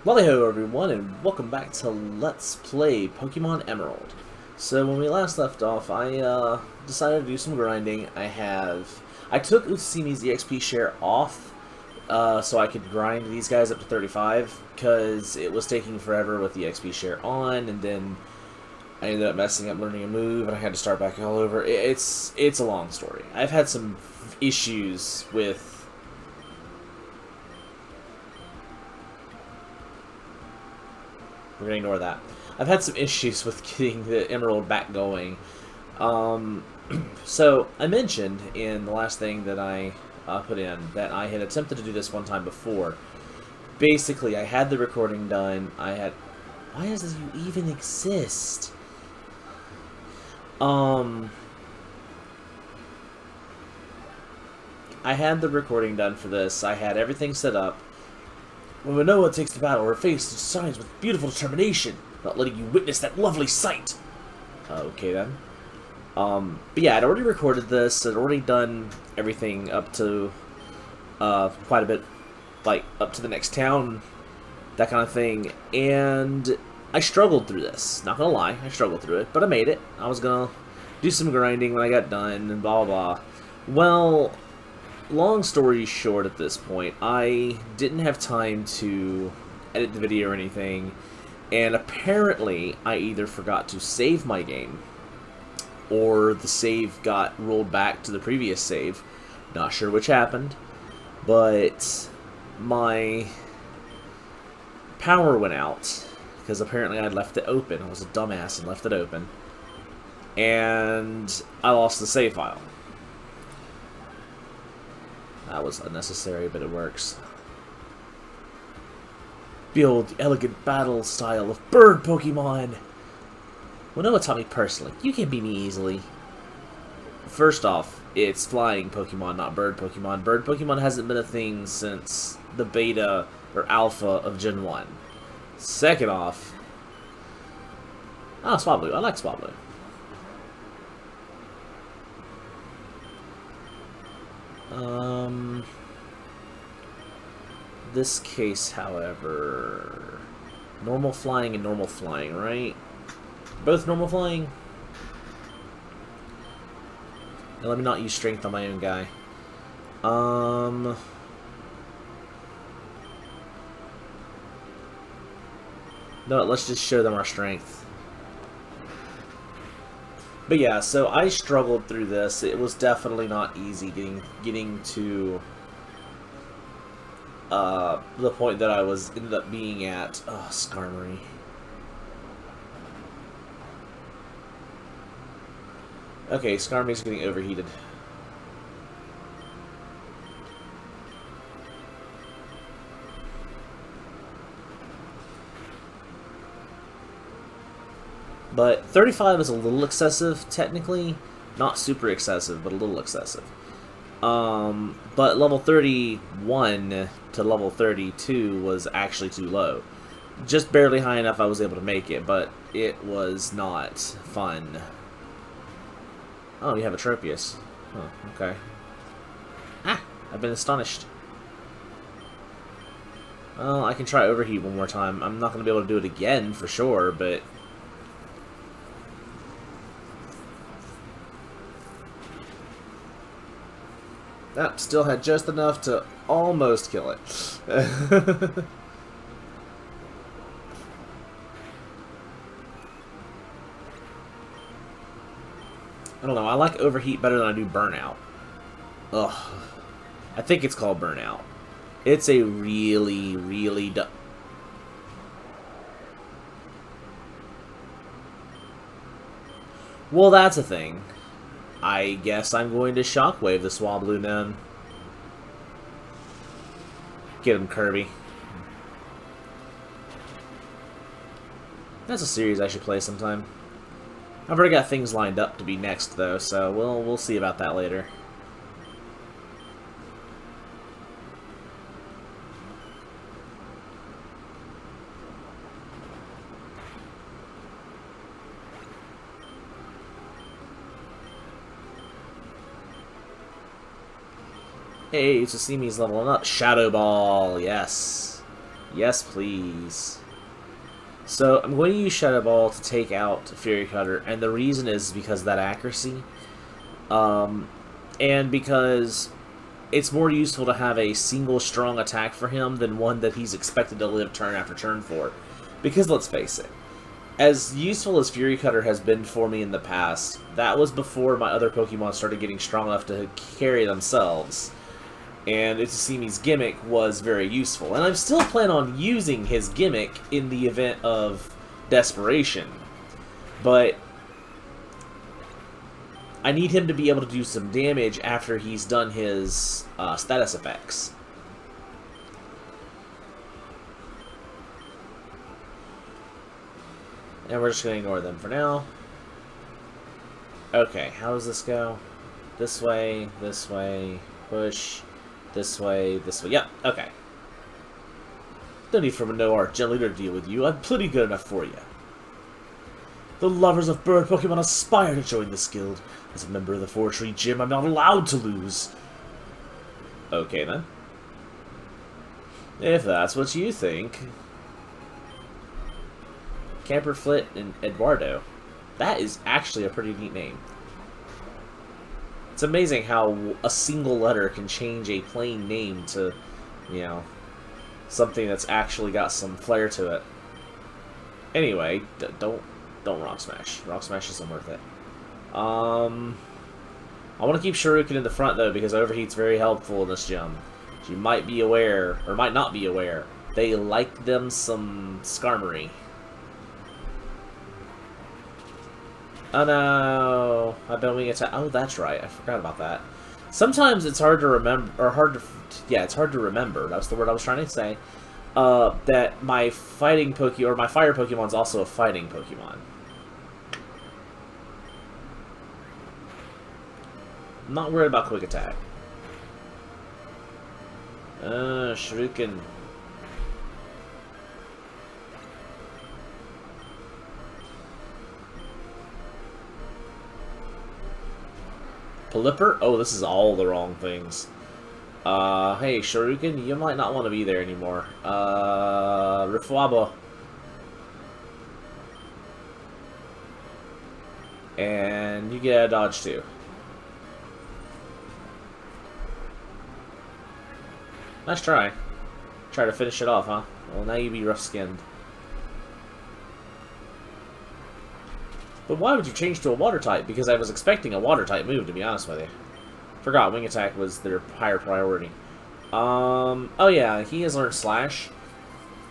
Lali-ho everyone, and welcome back to Let's Play Pokemon Emerald. So when we last left off, I decided to do some grinding. I took Utsimi's EXP share off so I could grind these guys up to 35, because it was taking forever with the XP share on, and then I ended up messing up learning a move, and I had to start back all over. It's a long story. I've had some issues with... We're going to ignore that. I've had some issues with getting the Emerald back going. So, I mentioned in the last thing that I put in that I had attempted to do this one time before. Basically, I had the recording done. Why does this even exist? I had the recording done for this. I had everything set up. When Manoa takes the battle, her face shines with beautiful determination, not letting you witness that lovely sight. Okay then. But yeah, I'd already recorded this. I'd already done everything up to quite a bit, like up to the next town, that kind of thing. And I struggled through this. Not gonna lie, I struggled through it, but I made it. I was gonna do some grinding when I got done, and blah blah blah. Well, long story short, at this point, I didn't have time to edit the video or anything, and apparently I either forgot to save my game, or the save got rolled back to the previous save. Not sure which happened, but my power went out, because apparently I'd left it open. I was a dumbass and left it open, and I lost the save file. That was unnecessary, but it works. Build the elegant battle style of bird Pokemon! Well, Noah taught me personally. You can't beat me easily. First off, it's flying Pokemon, not bird Pokemon. Bird Pokemon hasn't been a thing since the beta or alpha of Gen 1. Second off... Swablu. I like Swablu. This case, however, normal flying and normal flying, right? Both normal flying? Now, let me not use strength on my own guy. No, let's just show them our strength. But yeah, so I struggled through this. It was definitely not easy getting to the point that I ended up being at. Oh, Skarmory. Okay, Skarmory's getting overheated. But 35 is a little excessive, technically. Not super excessive, but a little excessive. But level 31 to level 32 was actually too low. Just barely high enough I was able to make it, but it was not fun. Oh, you have a Tropius. Oh, okay. Ah! I've been astonished. Well, I can try Overheat one more time. I'm not going to be able to do it again, for sure, but... That still had just enough to almost kill it. I don't know, I like Overheat better than I do Burnout. Ugh. I think it's called Burnout. It's a really, really Well, that's a thing. I guess I'm going to Shockwave the Swablu then. Get him, Kirby. That's a series I should play sometime. I've already got things lined up to be next, though, so we'll see about that later. Hey, Tsutsimi's leveling up. Shadow Ball, yes. Yes, please. So, I'm going to use Shadow Ball to take out Fury Cutter, and the reason is because of that accuracy. And because it's more useful to have a single strong attack for him than one that he's expected to live turn after turn for. Because, let's face it, as useful as Fury Cutter has been for me in the past, that was before my other Pokemon started getting strong enough to carry themselves. And Itsusimi's gimmick was very useful. And I'm still planning on using his gimmick in the event of desperation. But I need him to be able to do some damage after he's done his status effects. And we're just going to ignore them for now. Okay, how does this go? This way, push, this way, yep, okay. No need for a no art gently to deal with you, I'm plenty good enough for you. The lovers of bird Pokemon aspire to join this guild. As a member of the Forestry Gym, I'm not allowed to lose. Okay then. If that's what you think. Camperflit and Eduardo. That is actually a pretty neat name. It's amazing how a single letter can change a plain name to, you know, something that's actually got some flair to it. Anyway, don't Rock Smash. Rock Smash isn't worth it. I want to keep Shuriken in the front though because Overheat's very helpful in this gym. You might be aware, or might not be aware, they like them some Skarmory. Oh no! I've been wing attack. Oh, that's right. I forgot about that. Sometimes it's hard to remember, or yeah, it's hard to remember. That's the word I was trying to say. That my fighting Pokemon, or my fire Pokemon is also a fighting Pokemon. I'm not worried about quick attack. Shuriken. Pelipper? Oh, this is all the wrong things. Hey, Shuriken, you might not want to be there anymore. Rifuaba. And you get a dodge too. Nice try. Try to finish it off, huh? Well, now you be rough-skinned. But why would you change to a water type? Because I was expecting a water type move, to be honest with you. Forgot wing attack was their higher priority. Oh yeah, he has learned Slash.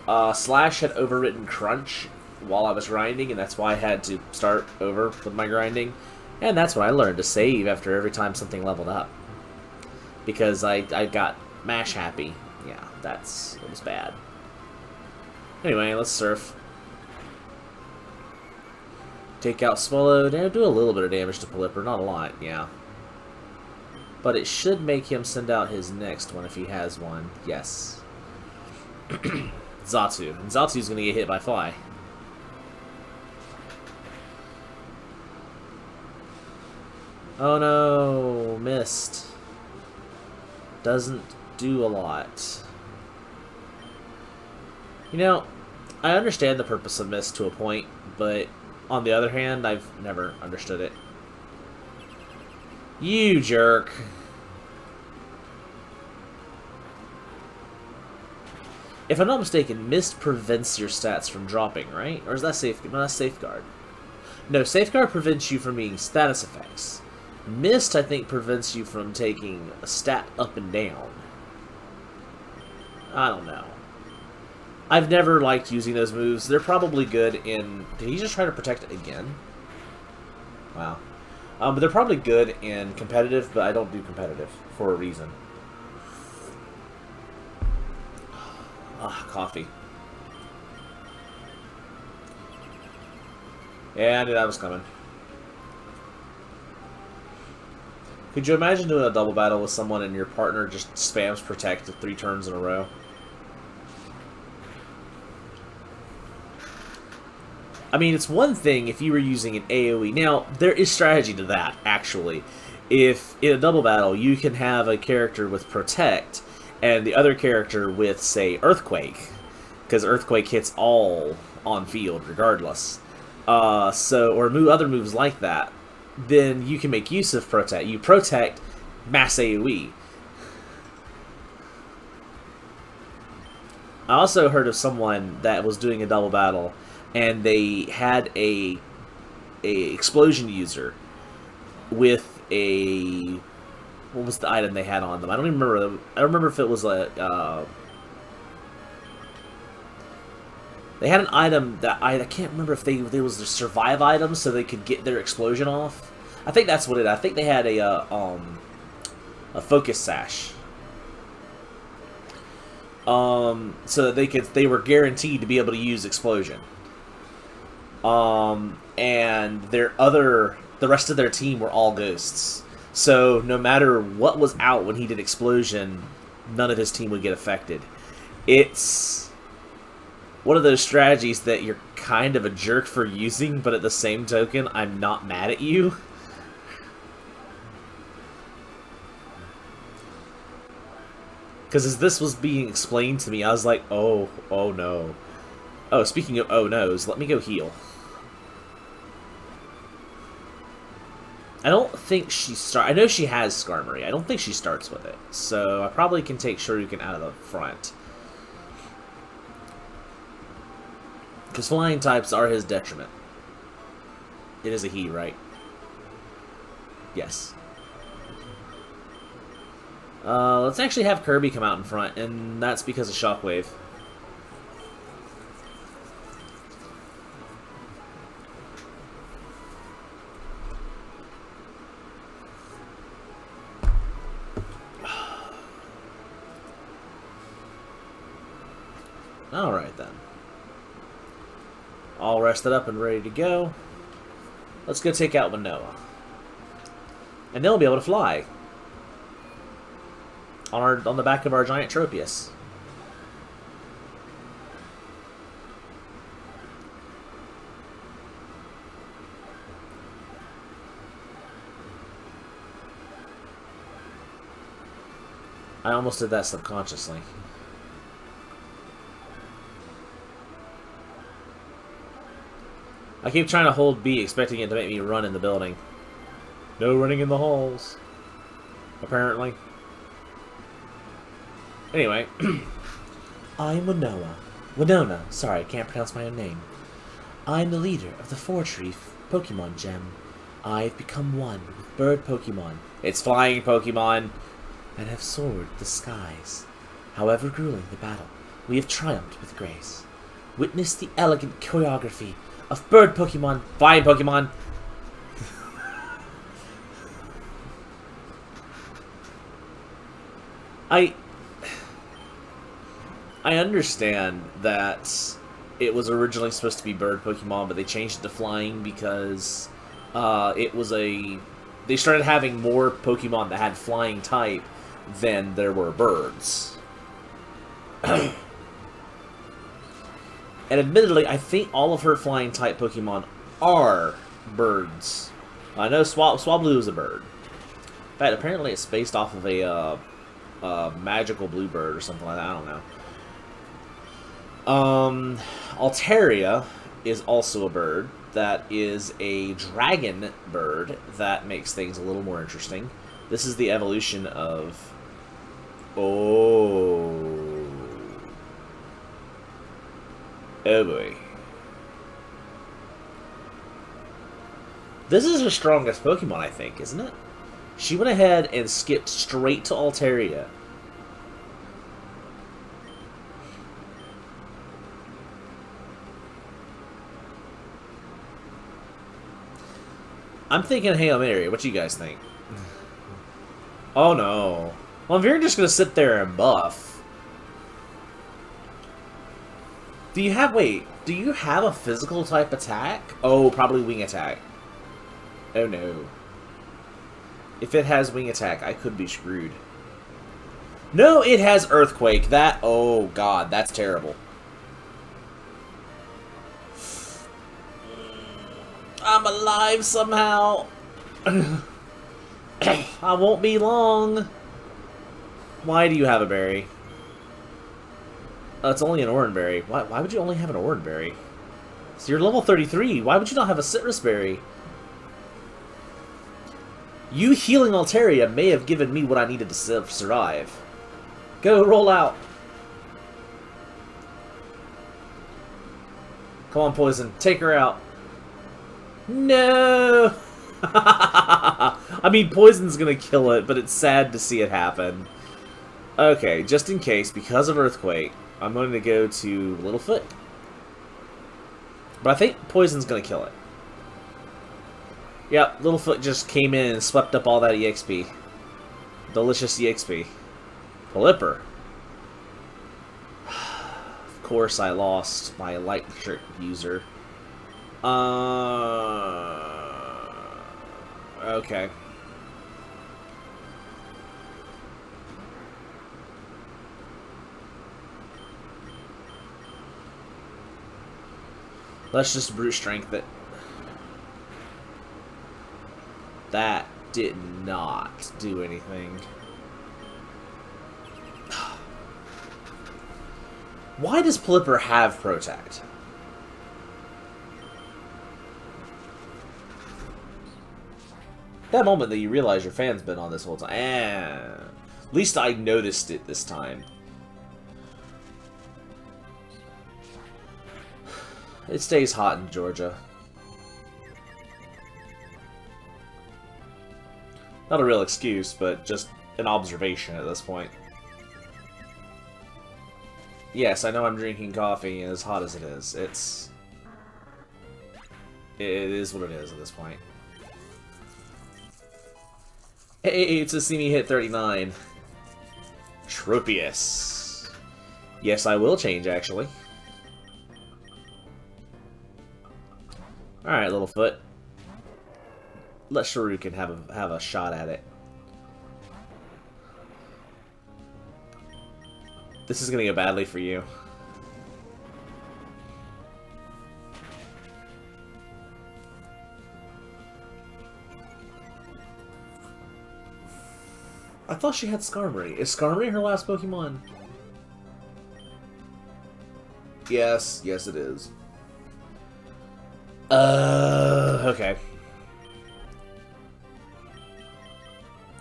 Slash had overwritten Crunch while I was grinding, and that's why I had to start over with my grinding. And that's what I learned, to save after every time something leveled up. Because I got mash happy. Yeah, it was bad. Anyway, let's surf. Take out Swallow. Do a little bit of damage to Pelipper, not a lot, yeah. But it should make him send out his next one if he has one. Yes. Xatu. And Zatu's gonna get hit by Fly. Oh no, missed. Doesn't do a lot. You know, I understand the purpose of Mist to a point, but on the other hand, I've never understood it. You jerk. If I'm not mistaken, Mist prevents your stats from dropping, right? Or is that Safeguard? No, that's Safeguard. No, Safeguard prevents you from being status effects. Mist, I think, prevents you from taking a stat up and down. I don't know. I've never liked using those moves. They're probably good in... Did he just try to protect it again? Wow. But they're probably good in competitive, but I don't do competitive for a reason. Ah, coffee. Yeah, I knew that was coming. Could you imagine doing a double battle with someone and your partner just spams protect 3 turns in a row? I mean, it's one thing if you were using an AoE. Now, there is strategy to that, actually. If in a double battle, you can have a character with Protect and the other character with, say, Earthquake. because Earthquake hits all on field regardless. Or other moves like that, then you can make use of Protect. You Protect mass AoE. I also heard of someone that was doing a double battle, and they had a explosion user with a... What was the item they had on them? I don't even remember. I don't remember if it was a... They had an item that I can't remember if they was a survive item so they could get their explosion off. I think that's what it. I think they had a focus sash. So that they were guaranteed to be able to use explosion. And the rest of their team were all ghosts. So no matter what was out when he did explosion, none of his team would get affected. It's one of those strategies that you're kind of a jerk for using, but at the same token, I'm not mad at you. Because as this was being explained to me, I was like, oh no. Oh, speaking of oh no's, let me go heal. I don't think she I know she has Skarmory. I don't think she starts with it. So I probably can take Shoryuken out of the front. Because flying types are his detriment. It is a he, right? Yes. Let's actually have Kirby come out in front, and that's because of Shockwave. Alright then. All rested up and ready to go. Let's go take out Manoa. And then we'll be able to fly. On the back of our giant Tropius. I almost did that subconsciously. I keep trying to hold B, expecting it to make me run in the building. No running in the halls. Apparently. Anyway. I'm Winona. Winona. Sorry, I can't pronounce my own name. I'm the leader of the Fortree Pokemon Gem. I've become one with bird Pokemon. It's flying Pokemon. And have soared the skies. However grueling the battle, we have triumphed with grace. Witness the elegant choreography of bird Pokemon, flying Pokemon. I understand that it was originally supposed to be bird Pokemon, but they changed it to flying because they started having more Pokemon that had flying type than there were birds. And admittedly, I think all of her flying type Pokemon are birds. I know Swablu is a bird. In fact, apparently it's based off of a magical bluebird or something like that. I don't know. Altaria is also a bird. That is a dragon bird. That makes things a little more interesting. This is the evolution of... Oh boy. This is her strongest Pokemon, I think, isn't it? She went ahead and skipped straight to Altaria. I'm thinking Hail Mary. What you guys think? Oh no. Well, if you're just gonna sit there and buff... Do you have a physical type attack? Oh, probably wing attack. Oh no. If it has wing attack, I could be screwed. No, it has Earthquake. Oh god, that's terrible. I'm alive somehow. I won't be long. Why do you have a berry? It's only an Oranberry. Why would you only have an Oranberry? So you're level 33. Why would you not have a Citrus Berry? You healing Altaria may have given me what I needed to survive. Go, roll out. Come on, Poison. Take her out. No! I mean, Poison's gonna kill it, but it's sad to see it happen. Okay, just in case, because of Earthquake, I'm going to go to Littlefoot. But I think Poison's gonna kill it. Yep, Littlefoot just came in and swept up all that EXP. Delicious EXP. Pelipper. Of course I lost my light shirt user. Okay. Let's just brute strength it. That did not do anything. Why does Pelipper have Protect? That moment that you realize your fan's been on this whole time. At least I noticed it this time. It stays hot in Georgia. Not a real excuse, but just an observation at this point. Yes, I know I'm drinking coffee, and as hot as it is, it is what it is at this point. Hey, to see me hit 39. Tropius. Yes, I will change, actually. Alright, Littlefoot. Let Shuriken have a shot at it. This is gonna go badly for you. I thought she had Skarmory. Is Skarmory her last Pokemon? Yes, yes it is. Okay.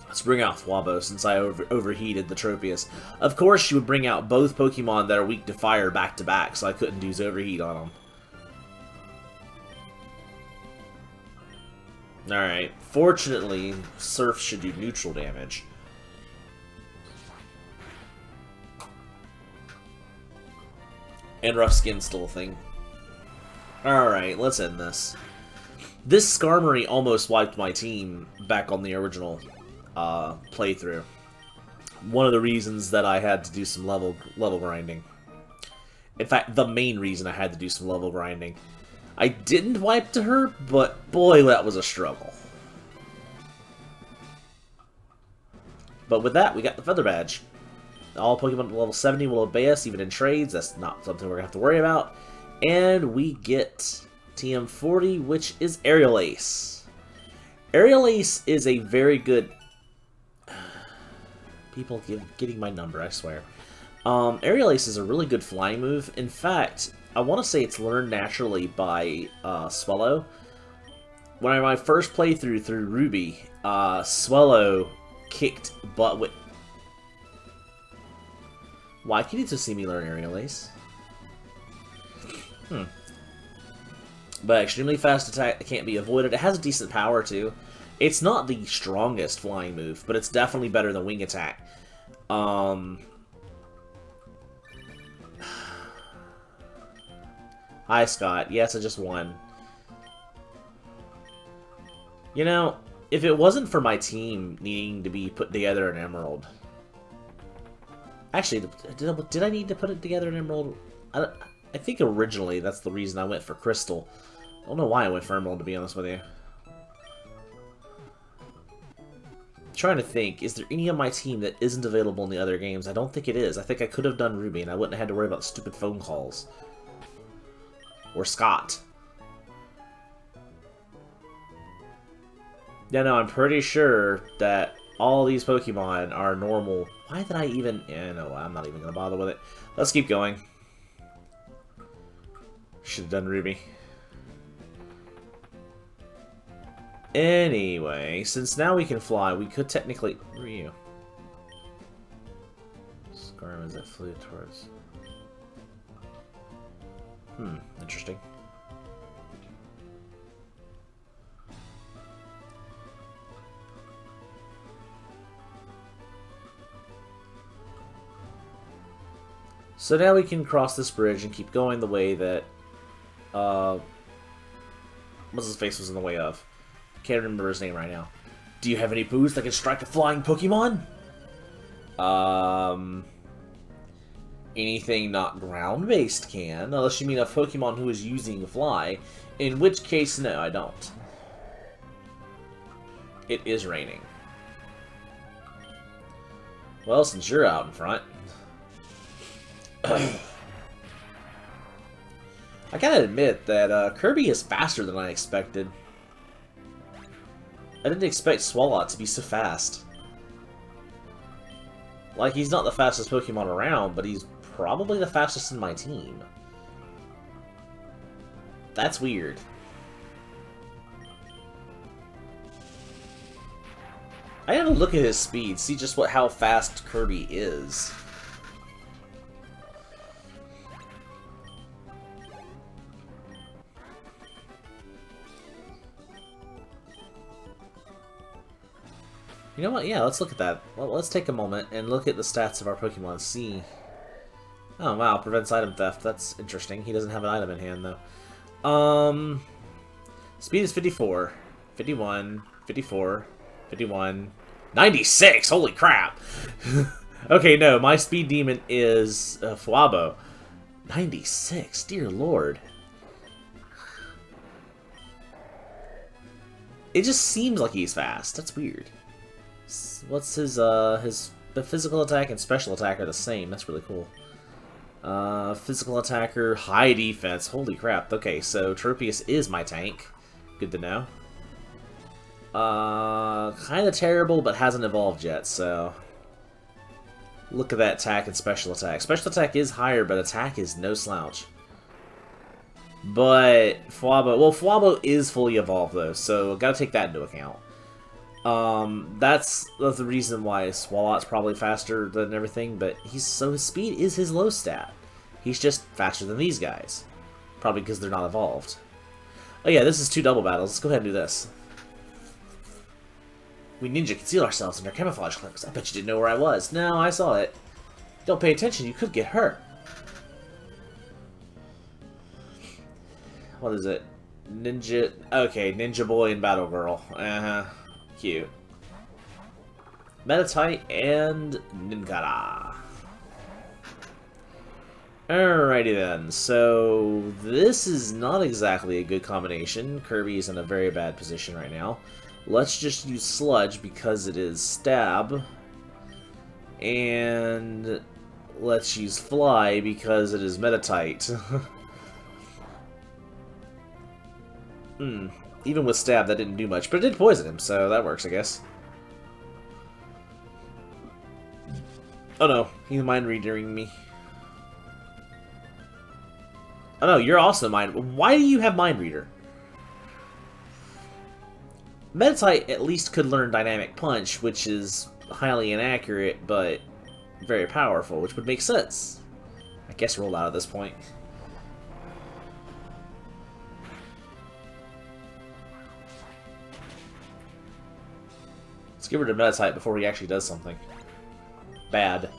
Let's bring out Thwabo since I overheated the Tropius. Of course, she would bring out both Pokemon that are weak to fire back to back, so I couldn't use overheat on them. Alright. Fortunately, Surf should do neutral damage. And Rough Skin's still a thing. Alright, let's end this. This Skarmory almost wiped my team back on the original playthrough. One of the reasons that I had to do some level grinding. In fact, the main reason I had to do some level grinding. I didn't wipe to her, but boy, that was a struggle. But with that, we got the Feather Badge. All Pokemon at level 70 will obey us, even in trades. That's not something we're going to have to worry about. And we get TM40, which is Aerial Ace. Aerial Ace is a very good... People getting my number, I swear. Aerial Ace is a really good flying move. In fact, I want to say it's learned naturally by Swellow. When I first playthrough through Ruby, Swellow kicked butt with... Why can you just see me learn Aerial Ace? But extremely fast attack that can't be avoided. It has a decent power too. It's not the strongest flying move, but it's definitely better than Wing Attack. Hi Scott. Yes, I just won. You know, if it wasn't for my team needing to be put together in Emerald... Actually, did I need to put it together in Emerald? I think originally that's the reason I went for Crystal. I don't know why I went for Emerald, to be honest with you. I'm trying to think, is there any of my team that isn't available in the other games? I don't think it is. I think I could have done Ruby and I wouldn't have had to worry about stupid phone calls. Or Scott. Yeah, no, I'm pretty sure that all these Pokemon are normal. Why did I even... Yeah, no, I'm not even going to bother with it. Let's keep going. Should have done Ruby. Anyway, since now we can fly, we could technically... Ryu. Scarm as it flew towards... interesting. So now we can cross this bridge and keep going the way that, what's his face was in the way of? Can't remember his name right now. Do you have any boots that can strike a flying Pokemon? Anything not ground-based can, unless you mean a Pokemon who is using Fly, in which case, no, I don't. It is raining. Well, since you're out in front... I gotta admit that Kirby is faster than I expected. I didn't expect Swalot to be so fast. Like, he's not the fastest Pokemon around, but he's probably the fastest in my team. That's weird. I gotta look at his speed, see just how fast Kirby is. You know what? Yeah, let's look at that. Well, let's take a moment and look at the stats of our Pokemon. See. Oh, wow. Prevents item theft. That's interesting. He doesn't have an item in hand, though. Speed is 54. 51. 54. 51. 96! Holy crap! Okay, no. My speed demon is Fuabo. 96. Dear lord. It just seems like he's fast. That's weird. What's his physical attack and special attack are the same. That's really cool. Physical attacker, high defense. Holy crap. Okay, so Tropius is my tank. Good to know. Kind of terrible, but hasn't evolved yet, so... Look at that attack and special attack. Special attack is higher, but attack is no slouch. But Fuabo... Well, Fuabo is fully evolved, though, so gotta take that into account. That's the reason why Swalot's probably faster than everything, but his speed is his low stat. He's just faster than these guys. Probably because they're not evolved. Oh yeah, this is 2 double battles. Let's go ahead and do this. We ninja conceal ourselves in our camouflage cloaks. I bet you didn't know where I was. No, I saw it. Don't pay attention, you could get hurt. What is it? Ninja... Okay, Ninja Boy and Battle Girl. Uh-huh. Cute. Meditite and Ninkara. Alrighty then, so this is not exactly a good combination. Kirby's in a very bad position right now. Let's just use Sludge because it is Stab. And let's use Fly because it is Meditite. Even with Stab, that didn't do much, but it did poison him, so that works, I guess. Oh no, he's mind reading me. Oh no, you're also mind. Why do you have Mind Reader? Meditite at least could learn Dynamic Punch, which is highly inaccurate, but very powerful, which would make sense. I guess roll out at this point. Let's get rid of Meditite before he actually does something bad.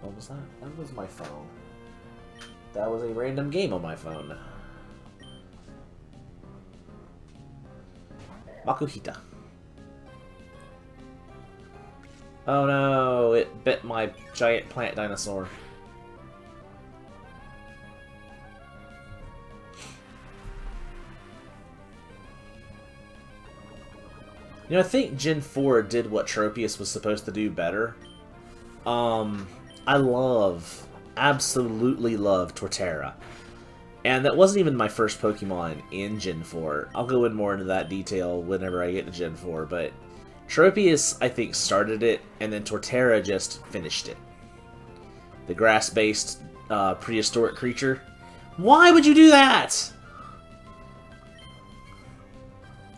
What was that? That was my phone. That was a random game on my phone. Makuhita. Oh no, it bit my giant plant dinosaur. You know, I think Gen 4 did what Tropius was supposed to do better. I absolutely love Torterra. And that wasn't even my first Pokemon in Gen 4. I'll go in more into that detail whenever I get to Gen 4, but Tropius, I think, started it, and then Torterra just finished it. The grass-based prehistoric creature. Why would you do that?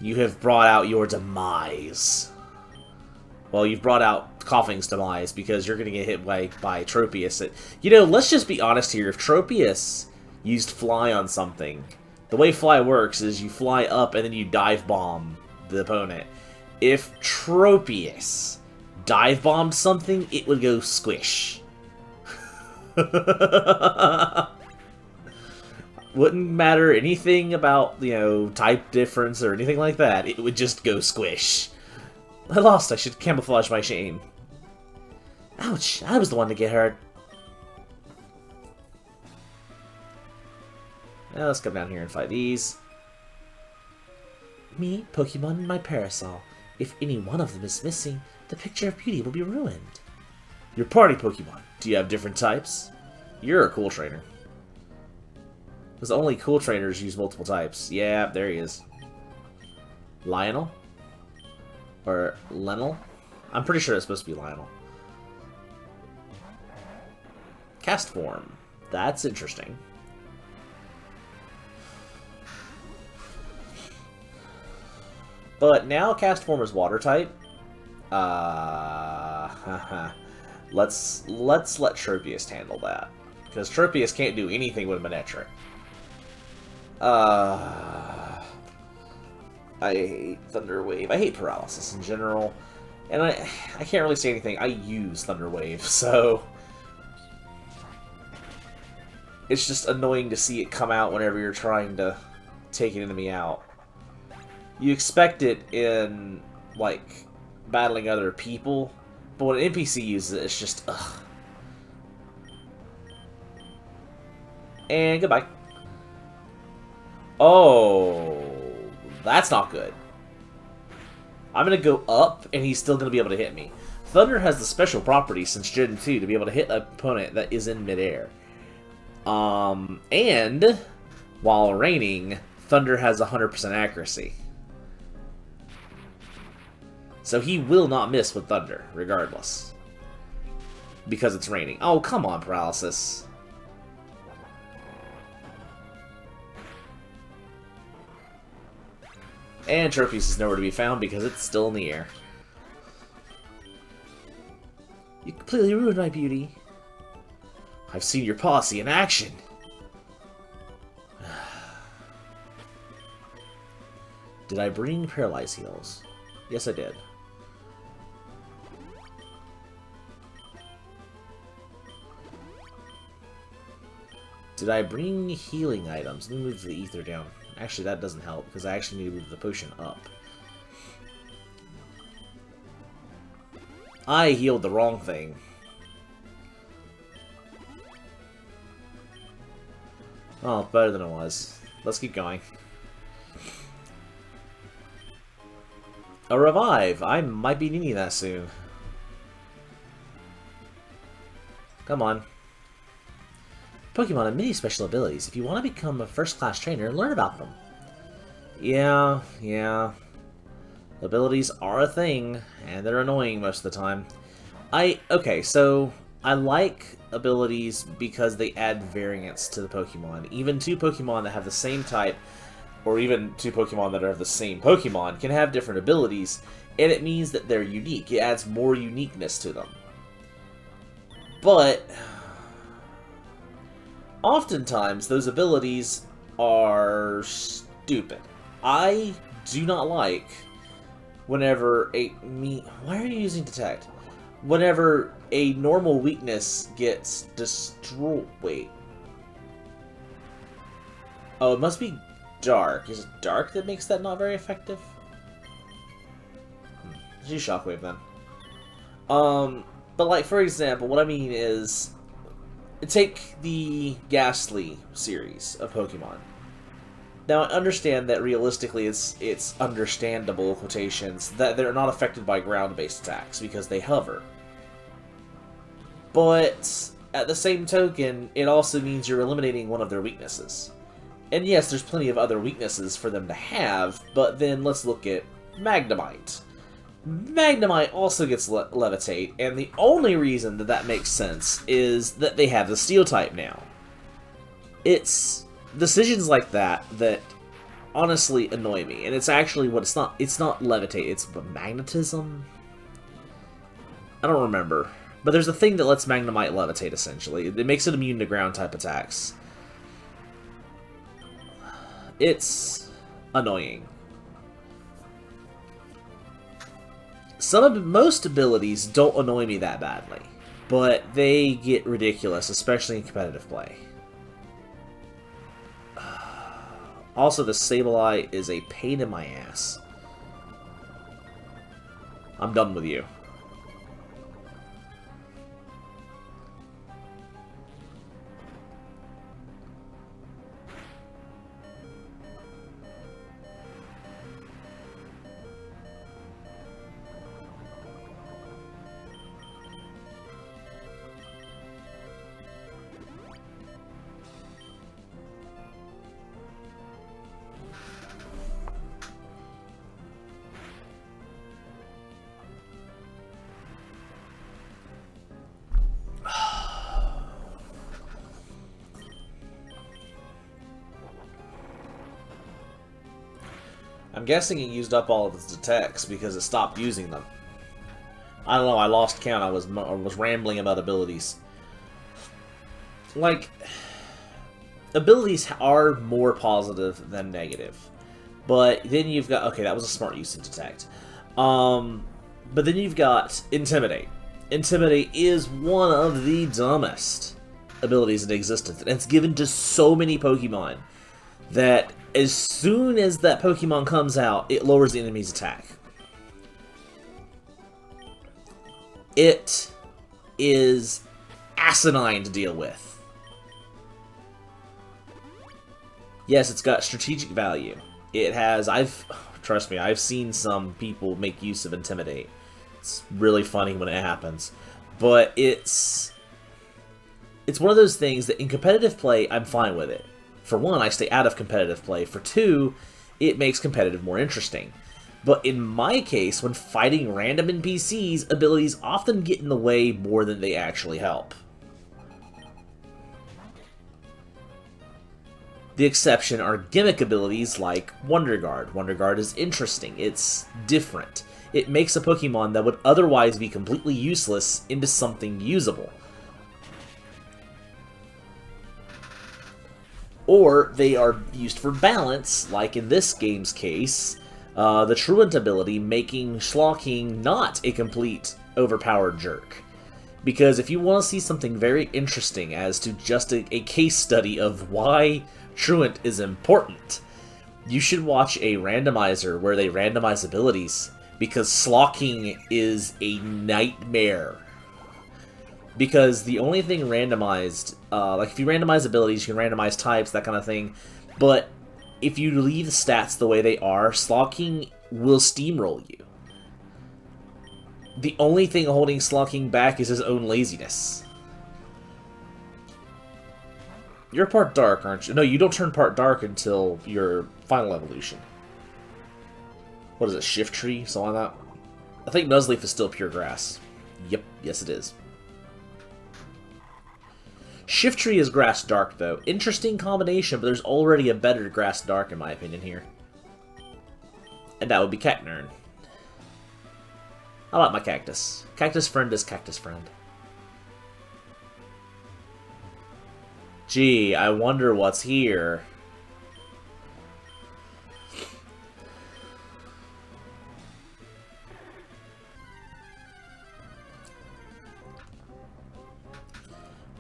You have brought out your demise. Well, you've brought out Coughing's demise because you're going to get hit by Tropius. You know, let's just be honest here. If Tropius used Fly on something, the way Fly works is you fly up and then you dive bomb the opponent. If Tropius dive bombed something, it would go squish. Wouldn't matter anything about, you know, type difference or anything like that. It would just go squish. I lost. I should camouflage my shame. Ouch. I was the one to get hurt. Now let's come down here and fight these. Me, Pokemon, and my parasol. If any one of them is missing, the picture of beauty will be ruined. Your party Pokemon. Do you have different types? You're a cool trainer. Because only cool trainers use multiple types. Yeah, there he is. Lionel? Or Lenel? I'm pretty sure it's supposed to be Lionel. Cast form. That's interesting. But now cast form is water type. Let's let Tropius handle that. Because Tropius can't do anything with Manectric. I hate Thunder Wave. I hate Paralysis in general. And I can't really say anything. I use Thunder Wave, so it's just annoying to see it come out whenever you're trying to take an enemy out. You expect it in, like, battling other people, but when an NPC uses it, it's just, ugh. And goodbye. Oh, that's not good. I'm going to go up, and he's still going to be able to hit me. Thunder has the special property since Gen 2 to be able to hit an opponent that is in midair. And, while raining, Thunder has 100% accuracy. So he will not miss with Thunder, regardless. Because it's raining. Oh, come on, Paralysis. And Tropius is nowhere to be found because it's still in the air. You completely ruined my beauty. I've seen your posse in action. Did I bring Paralyze Heals? Yes, I did. Did I bring healing items? Let me move the ether down. Actually, that doesn't help, because I actually need to move the potion up. I healed the wrong thing. Oh, better than it was. Let's keep going. A revive! I might be needing that soon. Come on. Pokemon have many special abilities. If you want to become a first-class trainer, learn about them. Yeah. Abilities are a thing, and they're annoying most of the time. Okay, so I like abilities because they add variance to the Pokemon. Even two Pokemon that have the same type, or even two Pokemon that are the same Pokemon, can have different abilities, and it means that they're unique. It adds more uniqueness to them. But oftentimes, those abilities are stupid. I do not like whenever why are you using Detect? Whenever a normal weakness gets destroyed. Wait. Oh, it must be Dark. Is it Dark that makes that not very effective? Let's use Shockwave then. But like, for example, what I mean is, take the Ghastly series of Pokemon. Now, I understand that realistically it's understandable, quotations, that they're not affected by ground-based attacks because they hover. But at the same token, it also means you're eliminating one of their weaknesses. And yes, there's plenty of other weaknesses for them to have, but then let's look at Magdamite. Magdamite also gets Levitate, and the only reason that that makes sense is that they have the Steel type now. It's decisions like that that honestly annoy me, and it's actually what it's not Levitate, it's magnetism? I don't remember. But there's a thing that lets Magdamite levitate, essentially. It makes it immune to ground-type attacks. It's annoying. Most abilities don't annoy me that badly, but they get ridiculous, especially in competitive play. Also, the Sableye is a pain in my ass. I'm done with you. I'm guessing it used up all of its attacks because it stopped using them. I don't know, I lost count. I was rambling about abilities. Like, abilities are more positive than negative. But then you've got... Okay, that was a smart use of Detect. But then you've got Intimidate. Intimidate is one of the dumbest abilities in existence. And it's given to so many Pokemon that as soon as that Pokemon comes out, it lowers the enemy's attack. It is asinine to deal with. Yes, it's got strategic value. It has, trust me, I've seen some people make use of Intimidate. It's really funny when it happens. But it's one of those things that in competitive play, I'm fine with it. For one, I stay out of competitive play. For two, it makes competitive more interesting. But in my case, when fighting random NPCs, abilities often get in the way more than they actually help. The exception are gimmick abilities like Wonder Guard. Wonder Guard is interesting. It's different. It makes a Pokemon that would otherwise be completely useless into something usable. Or they are used for balance, like in this game's case, the Truant ability making Slowking not a complete overpowered jerk. Because if you want to see something very interesting as to just a case study of why Truant is important, you should watch a randomizer where they randomize abilities, because Slowking is a nightmare. Because the only thing randomized, like if you randomize abilities, you can randomize types, that kind of thing, but if you leave the stats the way they are, Slowking will steamroll you. The only thing holding Slowking back is his own laziness. You're part dark, aren't you? No, you don't turn part dark until your final evolution. What is it, Shift Tree? Something like that? I think Nuzleaf is still pure grass. Yep, yes it is. Shift Tree is Grass Dark, though. Interesting combination, but there's already a better Grass Dark, in my opinion, here. And that would be Cacnern. I like my cactus. Cactus friend is cactus friend. Gee, I wonder what's here.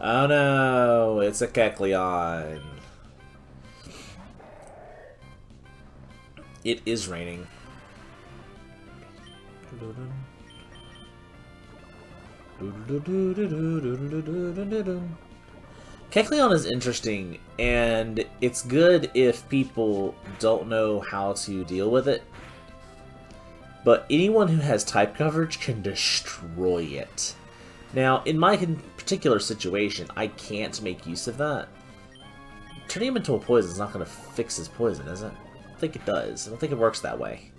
Oh no, it's a Kecleon. It is raining. Kecleon is interesting, and it's good if people don't know how to deal with it. But anyone who has type coverage can destroy it. Now, in my particular situation, I can't make use of that. Turning him into a poison is not going to fix his poison, is it? I don't think it does. I don't think it works that way.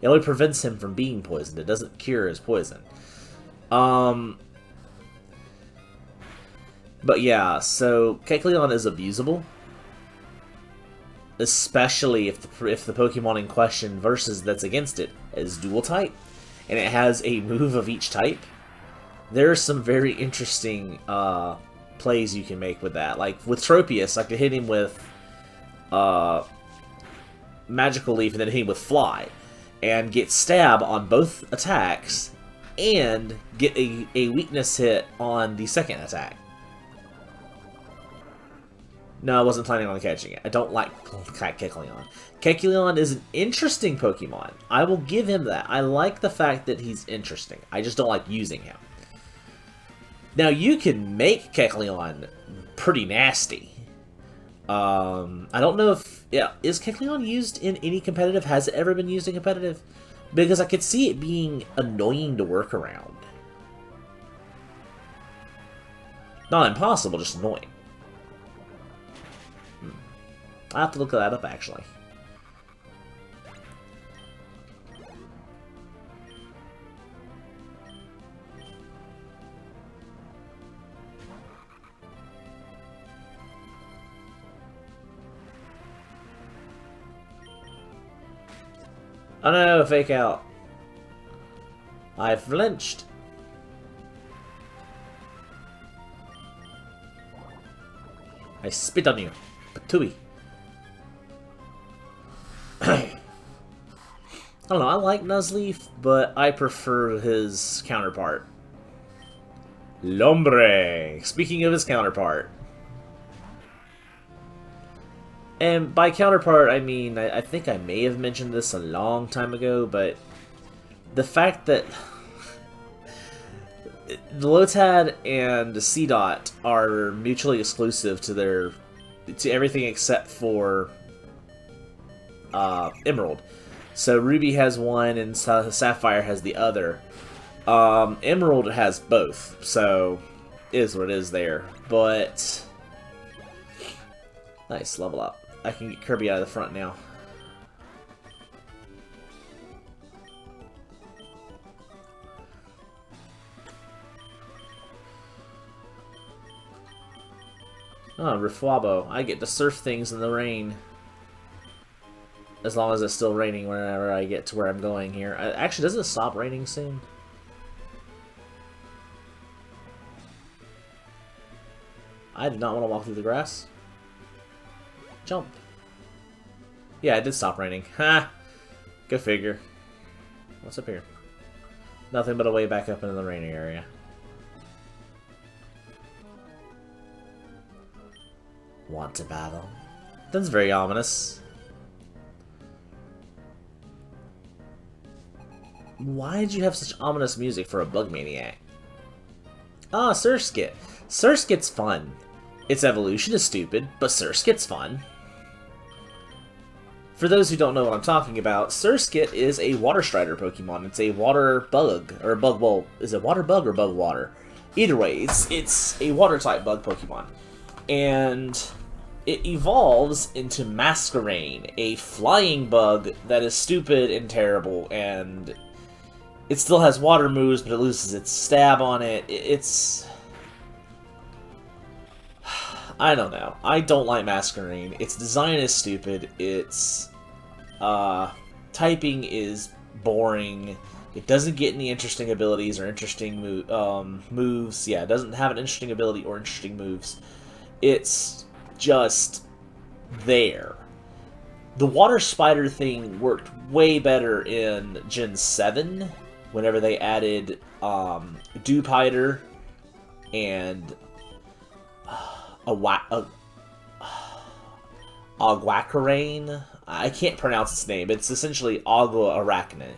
It only prevents him from being poisoned. It doesn't cure his poison. But yeah, so Kecleon is abusable. Especially if the Pokemon in question versus that's against it is dual type. And it has a move of each type. There are some very interesting plays you can make with that. Like with Tropius, I could hit him with Magical Leaf and then hit him with Fly. And get Stab on both attacks. And get a weakness hit on the second attack. No, I wasn't planning on catching it. I don't like Kecleon. Kecleon is an interesting Pokemon. I will give him that. I like the fact that he's interesting. I just don't like using him. Now, you can make Kecleon pretty nasty. I don't know if... Yeah, is Kecleon used in any competitive? Has it ever been used in competitive? Because I could see it being annoying to work around. Not impossible, just annoying. I have to look that up, actually. Oh no, fake out. I flinched. I spit on you. Patooey. I don't know, I like Nuzleaf, but I prefer his counterpart. Lombre! Speaking of his counterpart. And by counterpart, I mean, I think I may have mentioned this a long time ago, but the fact that the Lotad and Seedot are mutually exclusive to everything except for Emerald. So Ruby has one and Sapphire has the other. Emerald has both, so it is what it is there. But nice, level up. I can get Kirby out of the front now. Oh, Rifwabo. I get to surf things in the rain. As long as it's still raining whenever I get to where I'm going here. Actually, doesn't it stop raining soon? I did not want to walk through the grass. Jump. Yeah, it did stop raining. Ha! Go figure. What's up here? Nothing but a way back up into the raining area. Want to battle? That's very ominous. Why did you have such ominous music for a Bug Maniac? Ah, Surskit. Surskit's fun. Its evolution is stupid, but Surskit's fun. For those who don't know what I'm talking about, Surskit is a Water Strider Pokemon. It's a water bug, or bug, well, is it water bug or bug water? Either way, it's a water-type bug Pokemon. And it evolves into Masquerain, a flying bug that is stupid and terrible, and it still has water moves, but it loses its stab on it. It's... I don't know. I don't like Masquerain. Its design is stupid. Its typing is boring. It doesn't get any interesting abilities or interesting moves. Yeah, it doesn't have an interesting ability or interesting moves. It's just there. The water spider thing worked way better in Gen 7 whenever they added Dewpider and Aguacarain. I can't pronounce its name. It's essentially Agua Arachnid.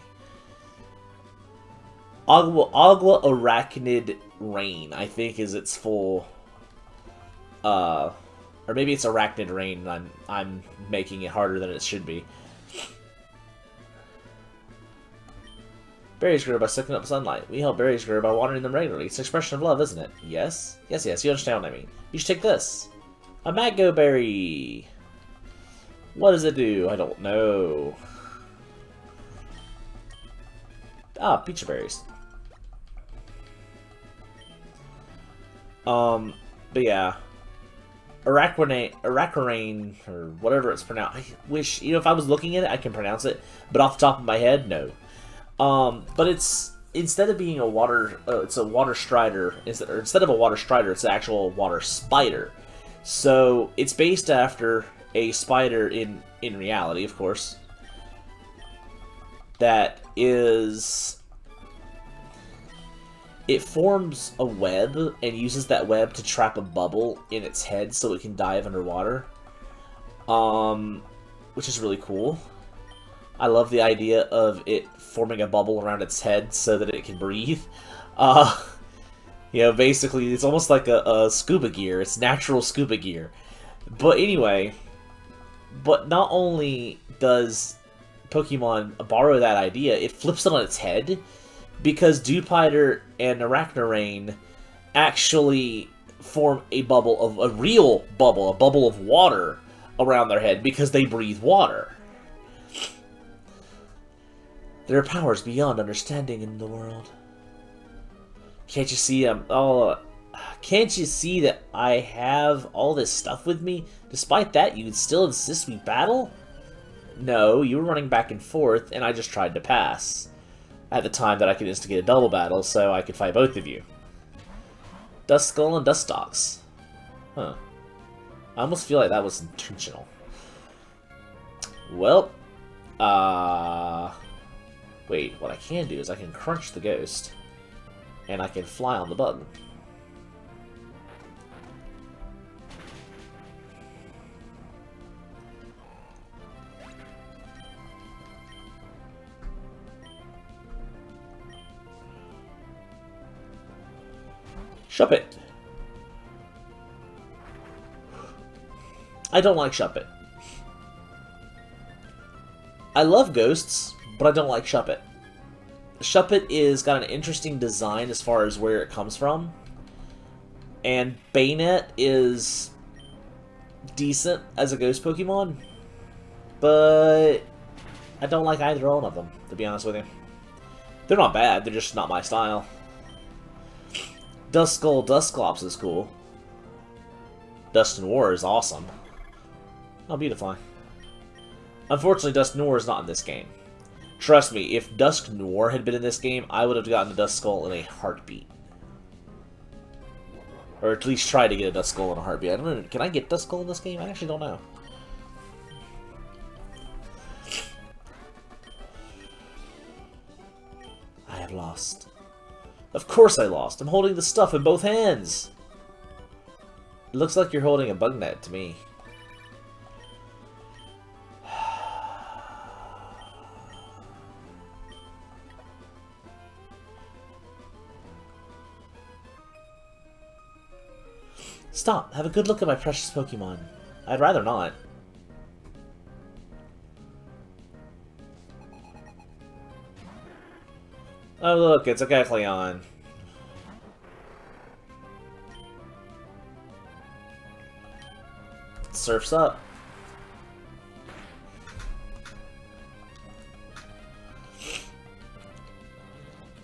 Agua Arachnid Rain, I think, is its full... or maybe it's Arachnid Rain, and I'm making it harder than it should be. Berries grow by sucking up sunlight. We help berries grow by watering them regularly. It's an expression of love, isn't it? Yes? Yes, yes, you understand what I mean. You should take this. A Mango Berry. What does it do? I don't know. Ah, peach berries. But yeah. Araquarine, or whatever it's pronounced. I wish, you know, if I was looking at it, I can pronounce it. But off the top of my head, no. But it's, instead of being a water, it's a water strider. Instead of a water strider, it's an actual water spider. So, it's based after a spider in reality, of course. That is... It forms a web and uses that web to trap a bubble in its head so it can dive underwater. Which is really cool. I love the idea of it forming a bubble around its head so that it can breathe. You know, basically, it's almost like a scuba gear. It's natural scuba gear. But anyway, but not only does Pokemon borrow that idea, it flips it on its head. Because Dewpider and Arachnarain actually form a bubble of a real bubble, a bubble of water around their head because they breathe water. There are powers beyond understanding in the world. Can't you see can't you see that I have all this stuff with me? Despite that, you'd still insist we battle? No, you were running back and forth, and I just tried to pass. At the time that I could instigate a double battle, so I could fight both of you. Duskull and Dustox. Huh. I almost feel like that was intentional. Well, wait, what I can do is I can crunch the ghost, and I can fly on the button. Shuppet. I don't like Shuppet. I love ghosts, but I don't like Shuppet. Shuppet is got an interesting design as far as where it comes from. And Bayonet is decent as a ghost Pokemon, but I don't like either one of them, to be honest with you. They're not bad, they're just not my style. Duskull Dusclops is cool. Dusknoir is awesome. Oh, beautiful. Unfortunately, Dusknoir is not in this game. Trust me, if Dusknoir had been in this game, I would have gotten a Duskull in a heartbeat. Or at least try to get a Duskull in a heartbeat. I don't know. Can I get Duskull in this game? I actually don't know. I have lost. Of course I lost. I'm holding the stuff in both hands. It looks like you're holding a bug net to me. Stop. Have a good look at my precious Pokemon. I'd rather not. Oh look, it's a Kecleon. Surf's up.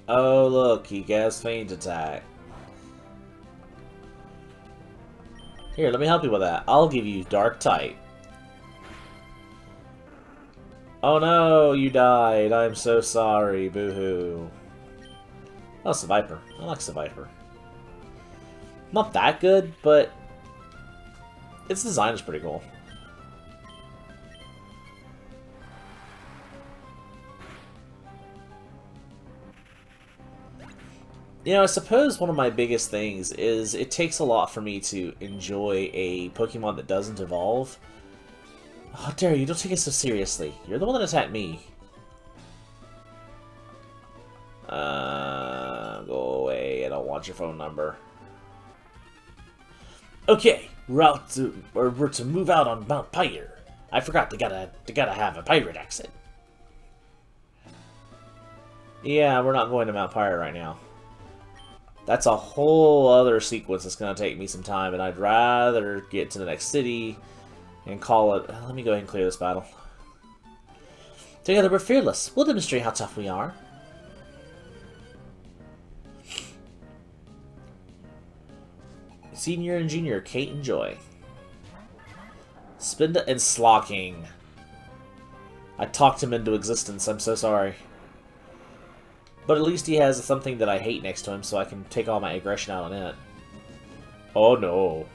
Oh look, he has Feint Attack. Here, let me help you with that. I'll give you Dark Type. Oh no, you died. I'm so sorry. Boo-hoo. Oh, Seviper. I like Seviper. Not that good, but its design is pretty cool. You know, I suppose one of my biggest things is it takes a lot for me to enjoy a Pokemon that doesn't evolve. How dare you, don't take it so seriously. You're the one that attacked me. Go away, I don't want your phone number. Okay, we're to move out on Mount Pyre. I forgot they gotta have a pirate accent. Yeah, we're not going to Mount Pyre right now. That's a whole other sequence that's gonna take me some time, and I'd rather get to the next city and call it. Let me go ahead and clear this battle. Together we're fearless. We'll demonstrate how tough we are. Senior and Junior, Kate and Joy. Spinda and Slocking. I talked him into existence, I'm so sorry. But at least he has something that I hate next to him, so I can take all my aggression out on it. Oh no.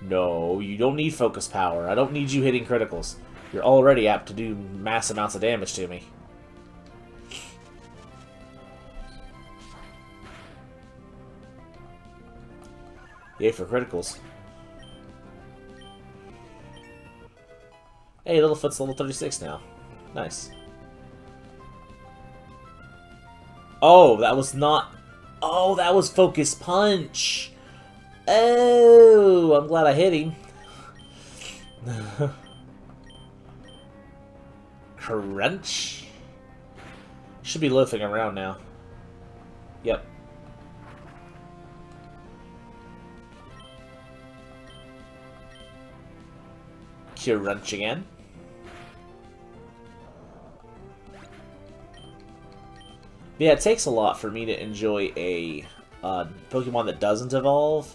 No, you don't need focus power. I don't need you hitting criticals. You're already apt to do mass amounts of damage to me. Yay for criticals. Hey, Littlefoot's level 36 now. Nice. Oh, that was not... Oh, that was Focus Punch! Oh, I'm glad I hit him. Crunch? Should be loafing around now. Yep. Crunch again. Yeah, it takes a lot for me to enjoy a Pokemon that doesn't evolve.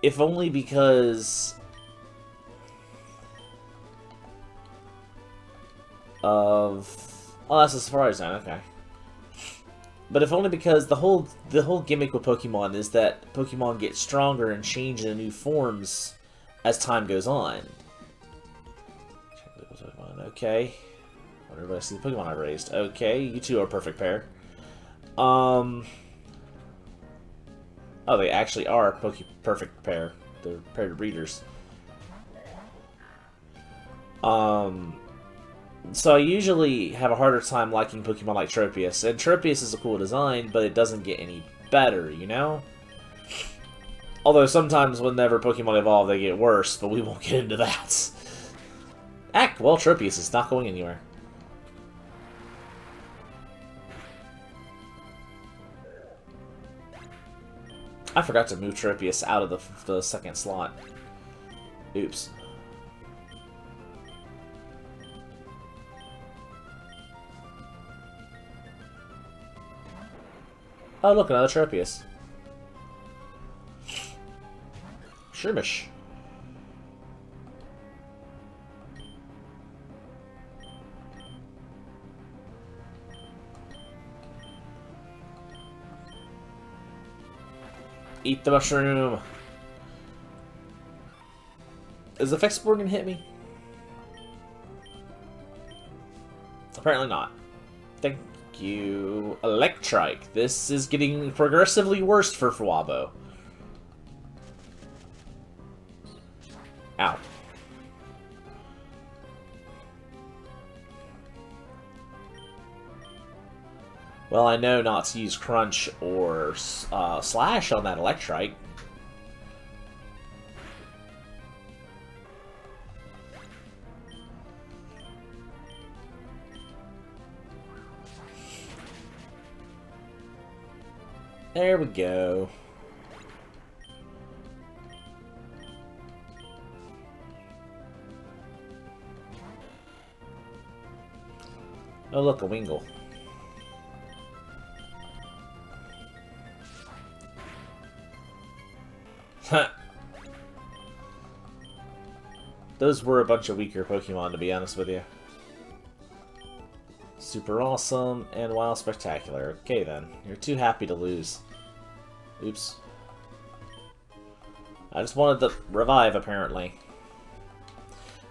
If only because of... Oh, that's a Safari Zone, okay. But if only because the whole gimmick with Pokemon is that Pokemon get stronger and change into new forms as time goes on. Okay. Everybody see the Pokemon I raised. Okay, you two are a perfect pair. Oh, they actually are a perfect pair. They're paired breeders. So I usually have a harder time liking Pokemon like Tropius. And Tropius is a cool design, but it doesn't get any better, you know? Although sometimes whenever Pokemon evolve, they get worse, but we won't get into that. Well, Tropius is not going anywhere. I forgot to move Tropius out of the second slot. Oops. Oh, look, another Tropius. Shrimish. Eat the mushroom. Is the Effect Spore gonna hit me? Apparently not. Thank you. Electrike. This is getting progressively worse for Fuabo. Ow. Well, I know not to use Crunch or Slash on that Electrike. There we go. Oh, look, a Wingull. Those were a bunch of weaker Pokemon, to be honest with you. Super awesome and wild spectacular. Okay then, you're too happy to lose. Oops. I just wanted to revive, apparently.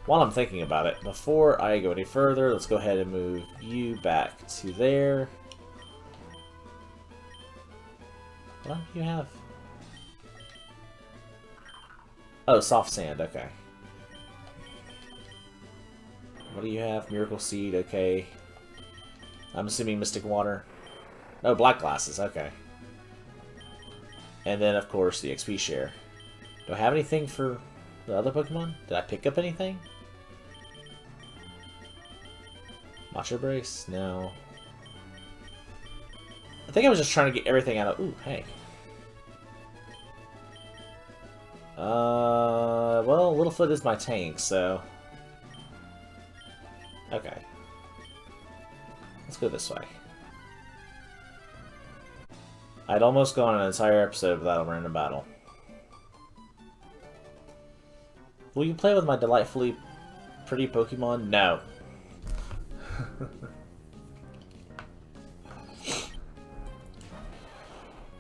While I'm thinking about it, before I go any further, let's go ahead and move you back to there. What do you have? Oh, soft sand, okay. What do you have? Miracle Seed, okay. I'm assuming Mystic Water. Oh, Black Glasses, okay. And then, of course, the XP share. Do I have anything for the other Pokemon? Did I pick up anything? Macho Brace? No. I think I was just trying to get everything out of... Ooh, hey. Well, Littlefoot is my tank, so... Okay. Let's go this way. I'd almost gone an entire episode without a random battle. Will you play with my delightfully pretty Pokemon? No.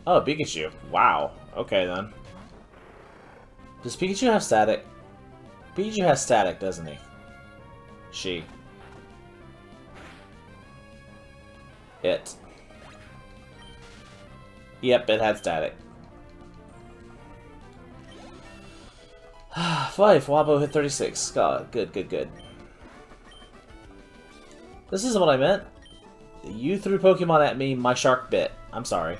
Oh, Pikachu. Wow. Okay, then. Does Pikachu have static? Pikachu has static, doesn't he? She. It. Yep, it had static. 5. Wabo hit 36. God, good, good, good. This isn't what I meant. You threw Pokemon at me, my shark bit. I'm sorry.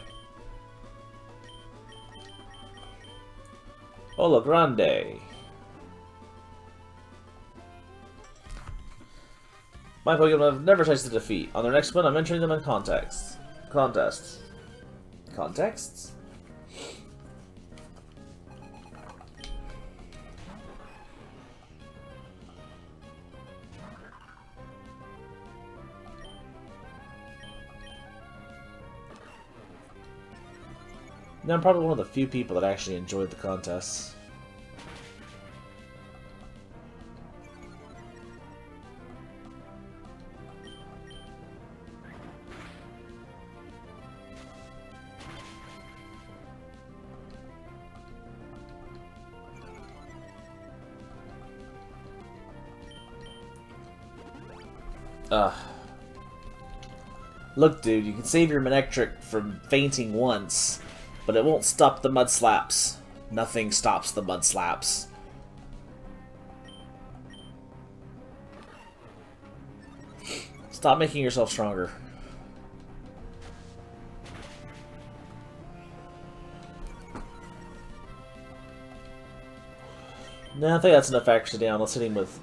Hola Grande. My Pokemon have never tasted defeat. On their next one, I'm entering them in contests. Contests? Now, I'm probably one of the few people that actually enjoyed the contests. Look, dude, you can save your Manectric from fainting once, but it won't stop the mud slaps. Nothing stops the mud slaps. Stop making yourself stronger. No, I think that's enough extra down. Let's hit him with...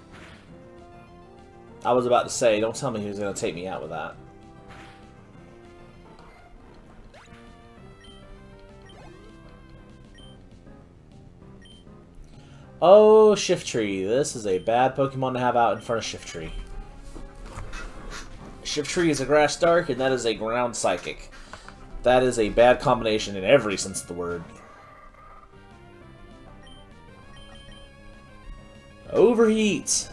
I was about to say, don't tell me he was going to take me out with that. Oh, Shiftry. This is a bad Pokemon to have out in front of Shiftry. Shiftry is a Grass Dark, and that is a Ground Psychic. That is a bad combination in every sense of the word. Overheat.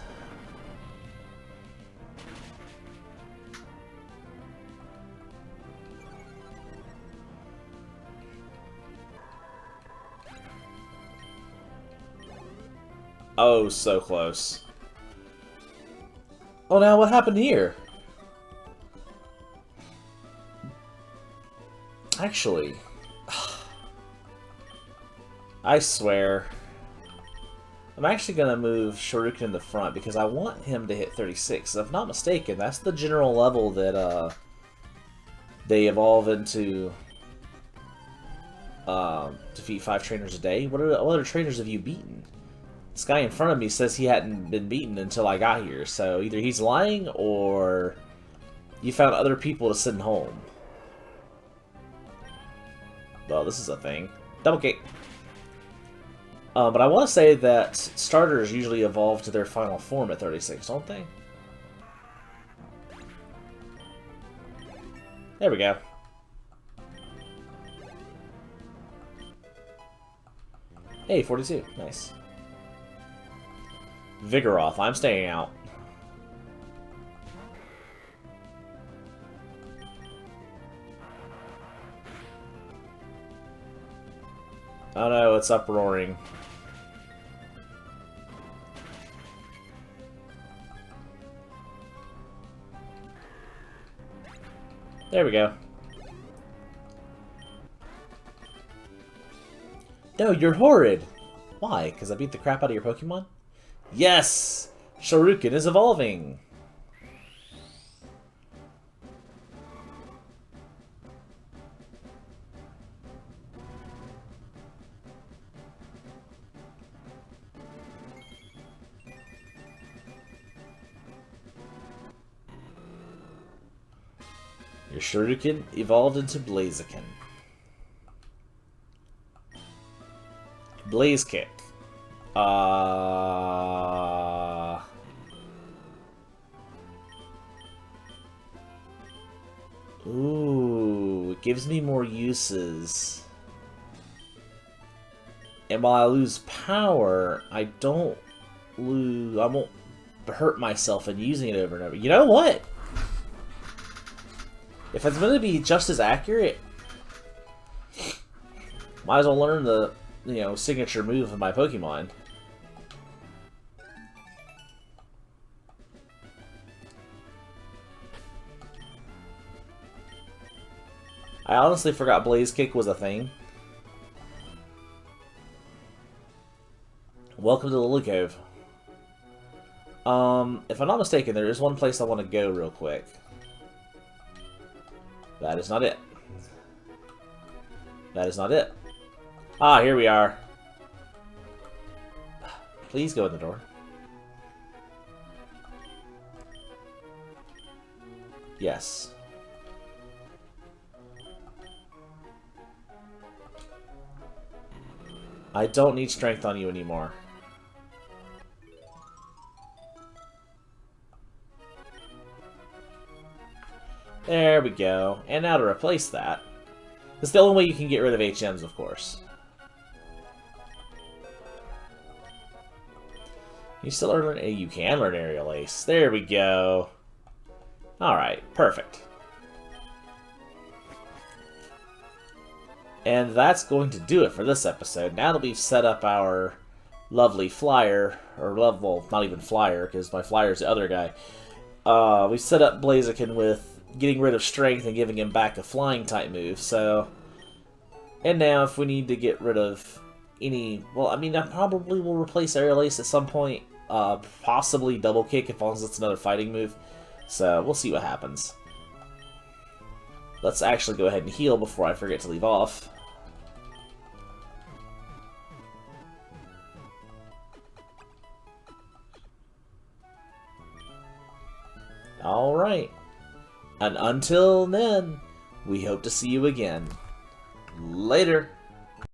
Oh, so close. Oh, now what happened here? Actually, I swear, I'm actually going to move Shoryuken in the front because I want him to hit 36. If I'm not mistaken, that's the general level that they evolve into defeat 5 trainers a day. What other trainers have you beaten? This guy in front of me says he hadn't been beaten until I got here, so either he's lying or you found other people to send home. Well, this is a thing. Double kick. But I want to say that starters usually evolve to their final form at 36, don't they? There we go. Hey, 42. Nice. Vigoroth. I'm staying out. Oh no, it's uproaring. There we go. No, you're horrid! Why? Because I beat the crap out of your Pokemon? Yes! Shoryuken is evolving! Your Shoryuken evolved into Blaziken. Blaze Kick. Ooh, it gives me more uses. And while I lose power, I don't hurt myself in using it over and over. You know what? If it's going to be just as accurate, might as well learn the, signature move of my Pokemon. I honestly forgot Blaze Kick was a thing. Welcome to Lilycove. If I'm not mistaken, there is one place I want to go real quick. That is not it. That is not it. Ah, here we are. Please go in the door. Yes. I don't need strength on you anymore. There we go. And now to replace that. It's the only way you can get rid of HMs, of course. You still learn... You can learn Aerial Ace. There we go. Alright, perfect. And that's going to do it for this episode. Now that we've set up our lovely flyer, or well, not even flyer, because my flyer's the other guy. We set up Blaziken with getting rid of strength and giving him back a flying type move, so... And now if we need to get rid of any... Well, I mean, I probably will replace Aerial Ace at some point. Possibly Double Kick, as long as it's another fighting move. So, we'll see what happens. Let's actually go ahead and heal before I forget to leave off. Alright. And until then, we hope to see you again. Later.